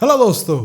Hello दोस्तों,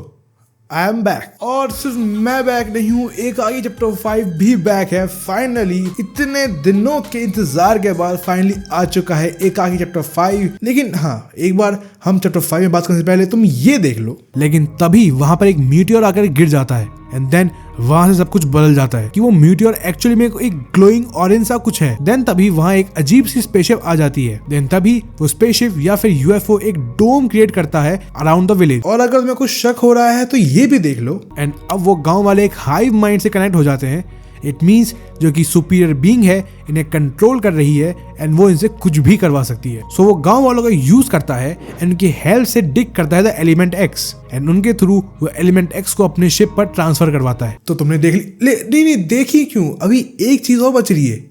I am back. और सिर्फ मैं बैक नहीं हूँ, एक आगे चैप्टर 5 भी बैक है। फाइनली इतने दिनों के इंतजार के बाद फाइनली आ चुका है एक आगे चैप्टर 5। लेकिन हाँ, एक बार हम चैप्टर 5 में बात करने से पहले तुम ये देख लो। लेकिन तभी वहां पर एक मीटियोर आकर गिर जाता है एंड देन वहां से सब कुछ बदल जाता है कि वो मीटियोर एक्चुअली में एक ग्लोइंग ऑरेंज सा कुछ है। देन तभी वहां एक अजीब सी स्पेसशिप आ जाती है। देन तभी वो स्पेसशिप या फिर यूएफओ एक डोम क्रिएट करता है अराउंड द विलेज। और अगर तुम्हें कुछ शक हो रहा है तो ये भी देख लो। एंड अब वो गांव वाले एक हाइव माइंड से कनेक्ट हो जाते हैं। इट मीन्स जो कि सुपीरियर बीइंग है इन्हें कंट्रोल कर रही है एंड वो इनसे कुछ भी करवा सकती है। सो वो गांव वालों का यूज करता है एंड उनकी हेल्प से डिग करता है द एलिमेंट एक्स एंड उनके थ्रू वो एलिमेंट एक्स को अपने शिप पर ट्रांसफर करवाता है। तो तुमने देख ली? नहीं देखी क्यों? अभी एक चीज और बच रही है,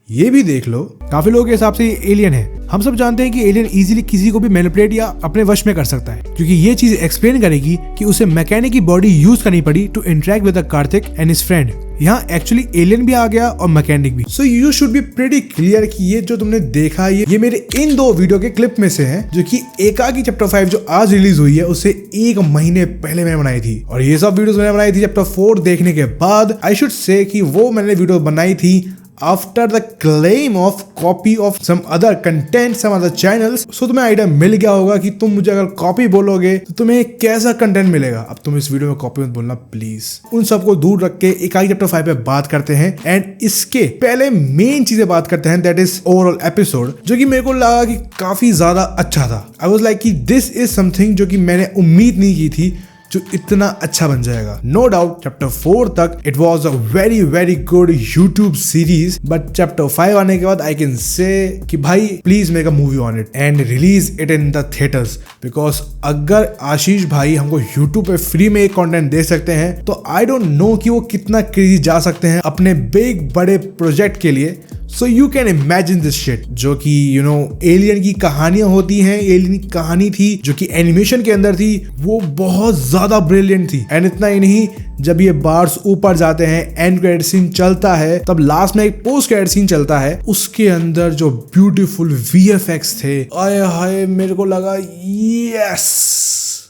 ये भी देख लो। काफी लोगों के हिसाब से ये एलियन है। हम सब जानते हैं कि एलियन इजीली किसी को भी मैनिपुलेट या अपने वश में कर सकता है, क्योंकि ये चीज एक्सप्लेन करेगी कि उसे मैकेनिक की बॉडी यूज करनी पड़ी to interact with Karthik and his friend. यहाँ एक्चुअली एलियन भी आ गया और मैकेनिक भी। So you should be pretty clear कि ये जो तुमने देखा ये मेरे इन दो वीडियो के क्लिप में से है, जो कि एकाकी चैप्टर 5 जो आज रिलीज हुई है उससे एक महीने पहले मैंने बनाई थी। और ये सब वीडियोस मैंने बनाई थी चैप्टर 4 देखने के बाद। आई शुड से कि वो मैंने वीडियो बनाई थी after the claim of copy of some other content some other channels. So तुम्हें आइडिया मिल गया होगा कि तुम मुझे अगर कॉपी बोलोगे तो तुम्हें कैसा कंटेंट मिलेगा। अब तुम इस वीडियो में कॉपी मत बोलना प्लीज। उन सबको दूर रख के एकाकी चैप्टर 5 पे बात करते हैं एंड इसके पहले मेन चीजें बात करते हैं, दैट इज ओवरऑल एपिसोड, जो कि मेरे को लगा कि काफी ज्यादा अच्छा था। आई वाज लाइक कि दिस इज समथिंग जो कि मैंने उम्मीद नहीं की थी जो इतना अच्छा बन जाएगा। नो डाउट चैप्टर 4 तक it was a very good YouTube series, but chapter 5 आने के बाद आई कैन से कि भाई please make a movie on it and release it in the theatres. Because अगर आशीष भाई हमको यूट्यूब पे फ्री में एक कंटेंट दे सकते हैं तो आई डोंट नो कि वो कितना क्रेजी जा सकते हैं अपने बिग बड़े प्रोजेक्ट के लिए। So you can imagine this shit, जो कि यू नो एलियन की कहानियां होती हैं। एलियन की कहानी थी जो कि एनिमेशन के अंदर थी, वो बहुत ज्यादा ब्रिलियंट थी। एंड इतना ही नहीं, जब ये बार्स ऊपर जाते हैं, एंड क्रेडिट सीन चलता है, तब लास्ट में एक पोस्ट क्रेडिट सीन चलता है। उसके अंदर जो ब्यूटीफुल वीएफएक्स थे, आय हाय मेरे को लगा यस,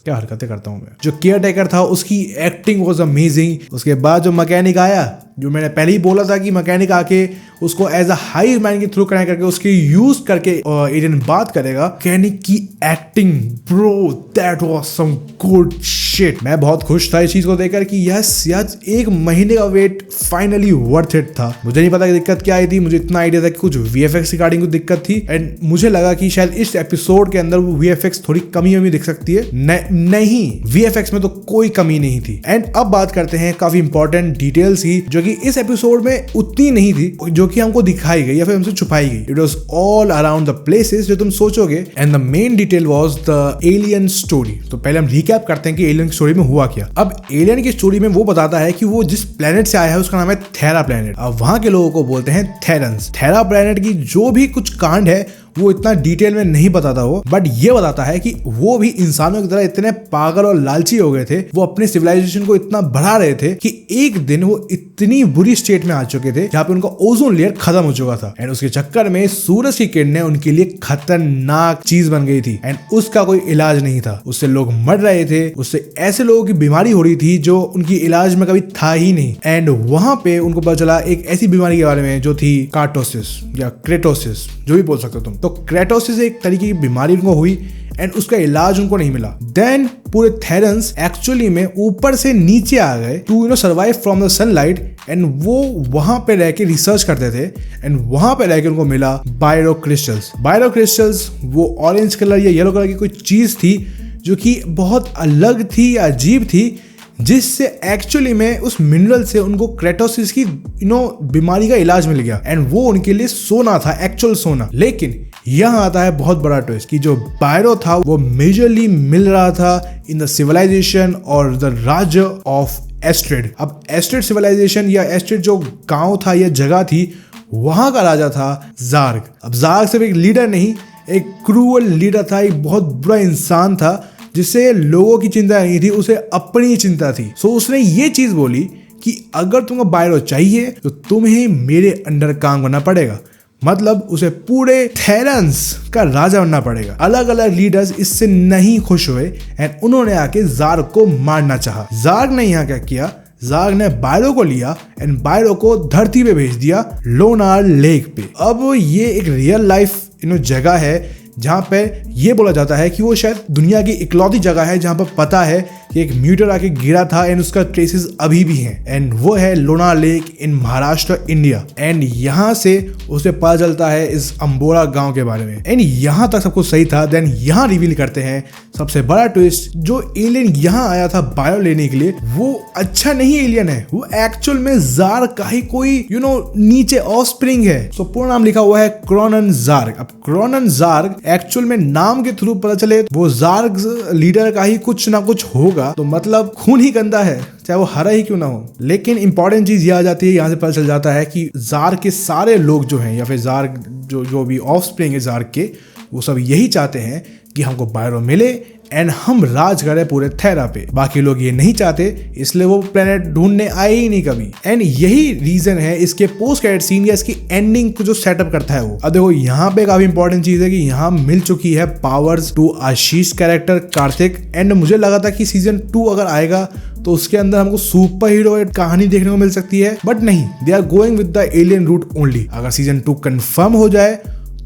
क्या हरकतें करता हूं मैं। जो केयर टेकर था उसकी एक्टिंग वाज अमेजिंग। उसके बाद जो मैकेनिक आया, जो मैंने पहले ही बोला था कि मैकेनिक आके उसको एज अ हाई मैन के थ्रू कनेक्ट करके उसके यूज करके एलियन बात करेगा। मैकेनिक की acting bro, that was some good shit. मैं बहुत खुश था इस चीज को देखकर कि यस यार, एक महीने का वेट फाइनली वर्थ इट था। मुझे नहीं पता कि दिक्कत क्या आई थी, मुझे इतना आइडिया था कि कुछ वीएफएक्स रिगार्डिंग कुछ दिक्कत थी एंड मुझे लगा कि शायद इस एपिसोड के अंदर वो वीएफएक्स थोड़ी कमी दिख सकती है। नहीं, वीएफएक्स में तो कोई कमी नहीं थी। एंड अब बात करते हैं काफी इंपॉर्टेंट डिटेल्स की, जो कि इस एपिसोड में उतनी नहीं थी जो कि हमको दिखाई गई या फिर हमसे छुपाई गई। It was all around the places जो तुम सोचोगे। And the main detail was the alien story. तो पहले हम रिकैप करते हैं कि एलियन की स्टोरी में हुआ क्या। अब एलियन की स्टोरी में वो बताता है कि वो जिस प्लेनेट से आया है उसका नाम है थेरा प्लेनेट। अब वहां के लोगों को बोलते हैं थेरन्स। थेरा प्लेनेट की जो भी कुछ कांड है वो इतना डिटेल में नहीं बताता वो, बट ये बताता है कि वो भी इंसानों की तरह इतने पागल और लालची हो गए थे, वो अपने सिविलाइजेशन को इतना बढ़ा रहे थे कि एक दिन वो इतनी बुरी स्टेट में आ चुके थे जहाँ पे उनका ओजोन लेयर खत्म हो चुका था। एंड उसके चक्कर में सूरज की किरणें उनके लिए खतरनाक चीज बन गई थी एंड उसका कोई इलाज नहीं था। उससे लोग मर रहे थे, उससे ऐसे लोगों की बीमारी हो रही थी जो उनकी इलाज में कभी था ही नहीं। एंड वहां पे उनको पता चला एक ऐसी बीमारी के बारे में जो थी कार्टोसिस या क्रेटोसिस, जो भी बोल सकते हो तुम। तो क्रेटोसिस एक तरीके की बीमारी उनको हुई एंड उसका इलाज उनको नहीं मिला। देन पूरे थेरन्स एक्चुअली में ऊपर से नीचे आ गए to survive from the sunlight and वो वहां पे रह के रिसर्च करते थे एंड वहां पे रह के उनको मिला बायरो क्रिस्टल्स। बायरो क्रिस्टल्स वो ऑरेंज कलर या येलो कलर की कोई चीज थी जो कि बहुत अलग थी, अजीब थी, जिससे एक्चुअली में उस मिनरल से उनको क्रेटोसिस की बीमारी का इलाज मिल गया एंड वो उनके लिए सोना था, एक्चुअल सोना। लेकिन यहाँ आता है बहुत बड़ा ट्विस्ट कि जो बायरो था वो मेजरली मिल रहा था इन द सिविलाइजेशन और द राज्य ऑफ एस्ट्रेड। अब एस्ट्रेड सिविलाइजेशन या एस्ट्रेड जो गांव था या जगह थी, वहां का राजा था जार्ग। अब जार्ग सिर्फ एक लीडर नहीं, एक क्रूअल लीडर था, एक बहुत बुरा इंसान था जिससे लोगों की चिंता नहीं थी, उसे अपनी चिंता थी। सो उसने ये चीज बोली कि अगर तुमको बायरो चाहिए तो तुम्हें मेरे अंडर काम करना पड़ेगा। मतलब उसे पूरे थेरन्स का राजा बनना पड़ेगा। अलग अलग लीडर्स इससे नहीं खुश हुए एंड उन्होंने आके ज़ार्ग को मारना चाहा। ज़ार्ग ने यहाँ क्या किया, ज़ार्ग ने बायरो को लिया एंड बायरो को धरती पे भेज दिया, लोनार लेक पे। अब ये एक रियल लाइफ जगह है जहाँ पे ये बोला जाता है कि वो शायद दुनिया की इकलौती जगह है जहाँ पर पता है कि एक म्यूटर आके गिरा था एंड उसका ट्रेसेस अभी भी हैं एंड वो है Lonar lake in Maharashtra, India. And यहाँ से उसे पता चलता है इस अंबोरा गांव के बारे में एंड यहाँ तक सब कुछ सही था। देन यहाँ रिवील करते हैं सबसे बड़ा ट्विस्ट, जो एलियन यहाँ आया था बायो लेने के लिए वो अच्छा नहीं एलियन है, वो एक्चुअल में ज़ार्ग का ही कोई नीचे ऑफस्प्रिंग है। सो पूरा नाम लिखा हुआ है क्रॉनन ज़ार्ग। अब क्रॉनन ज़ार्ग एक्चुअल में नाम के थ्रू पता चले वो ज़ार्ग लीडर का ही कुछ ना कुछ होगा, तो मतलब खून ही गंदा है चाहे वो हरा ही क्यों ना हो। लेकिन इंपॉर्टेंट चीज ये आ जाती है, यहाँ से पता चल जाता है कि ज़ार्ग के सारे लोग जो हैं या फिर ज़ार्ग जो भी ऑफस्प्रिंग है ज़ार्ग के, वो सब यही चाहते हैं कि हमको बायरो मिले एंड हम राज करें पूरे थेरा पे। बाकी लोग ये नहीं चाहते, इसलिए वो प्लेनेट ढूंढने आए ही नहीं कभी। एंड यही रीजन है इसके पोस्ट क्रेडिट सीन या इसकी एंडिंग को जो सेटअप करता है वो। अब देखो यहाँ पे काफी इंपॉर्टेंट चीज है कि यहाँ मिल चुकी है powers to Ashish character Karthik. And मुझे लगा था कि सीजन 2 अगर आएगा तो उसके अंदर हमको सुपर हीरो कहानी देखने को मिल सकती है, बट नहीं, they are going with the alien route only. अगर सीजन 2 कंफर्म हो जाए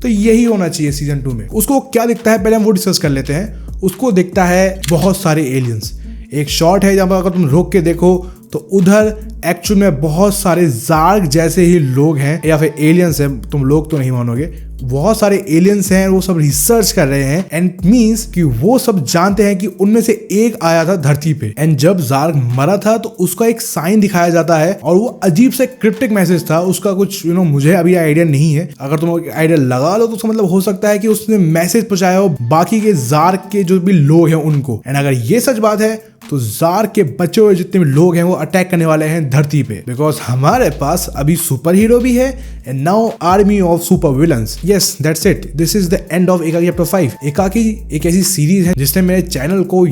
तो यही होना चाहिए सीजन 2 में। उसको क्या दिखता है पहले हम वो डिस्कस कर लेते हैं। उसको दिखता है बहुत सारे एलियंस। एक शॉट है जहां पर अगर तुम रोक के देखो तो उधर एक्चुअल में बहुत सारे ज़ार्ग जैसे ही लोग हैं या फिर एलियंस हैं, तुम लोग तो नहीं मानोगे, बहुत सारे एलियंस हैं, वो सब रिसर्च कर रहे हैं एंड मींस कि वो सब जानते हैं कि उनमें से एक आया था धरती पे एंड जब ज़ार्ग मरा था तो उसका एक साइन दिखाया जाता है और वो अजीब से क्रिप्टिक मैसेज था। उसका कुछ मुझे अभी आइडिया नहीं है, अगर तुम आइडिया लगा लो तो उसका मतलब हो सकता है कि उसने मैसेज पहुंचाया हो बाकी के ज़ार्ग के जो भी लोग हैं उनको। एंड अगर ये सच बात है तो ज़ार्ग के बचे हुए जितने भी लोग हैं वो अटैक करने वाले हैं धरती पे, बिकॉज हमारे पास अभी सुपर हीरो भी है and now army of super villains. Yes, that's it, this is the end of एकाकी चैप्टर 5। एकाकी एक ऐसी सीरीज है जिसने मेरे चैनल को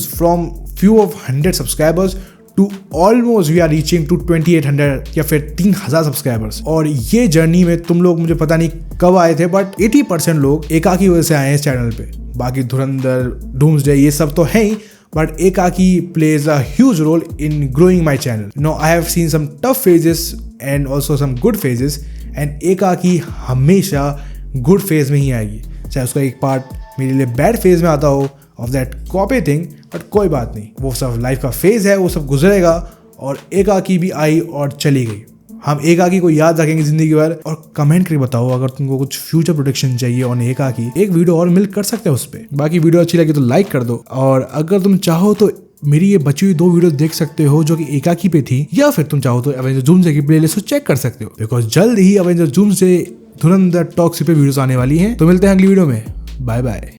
from few of 100 subscribers to almost we are reaching to 2800 या फिर 3000 सब्सक्राइबर्स। और ये जर्नी में तुम लोग मुझे पता नहीं कब आए थे, बट 80% लोग एकाकी वजह से आए हैं इस चैनल पे। बाकी धुरंधर, डूम्सडे ये सब तो है ही, but Ekaki plays a huge role in growing my channel. I have seen some tough phases and also some good phases, and Ekaki हमेशा good phase में ही आएगी, चाहे उसका एक पार्ट मेरे लिए बैड फेज में आता हो of that copy thing, but कोई बात नहीं, वो सब लाइफ का फेज है, वो सब गुजरेगा और एकाकी भी आई और चली गई। हम एकाकी को याद रखेंगे जिंदगी भर। और कमेंट करके बताओ अगर तुमको कुछ फ्यूचर प्रोडिक्शन चाहिए ऑन एकाकी, एक वीडियो और मिल कर सकते हो उस पर। बाकी वीडियो अच्छी लगी तो लाइक कर दो, और अगर तुम चाहो तो मेरी ये बची हुई 2 वीडियो देख सकते हो जो कि एकाकी पे थी, या फिर तुम चाहो तो अवेंजर डूम्सडे की प्लेलिस्ट को चेक कर सकते हो, बिकॉज जल्द ही अवेंजर डूम्सडे धुरंधर टॉक्स पे वीडियोस आने वाली हैं। तो मिलते हैं अगली वीडियो में, बाय बाय।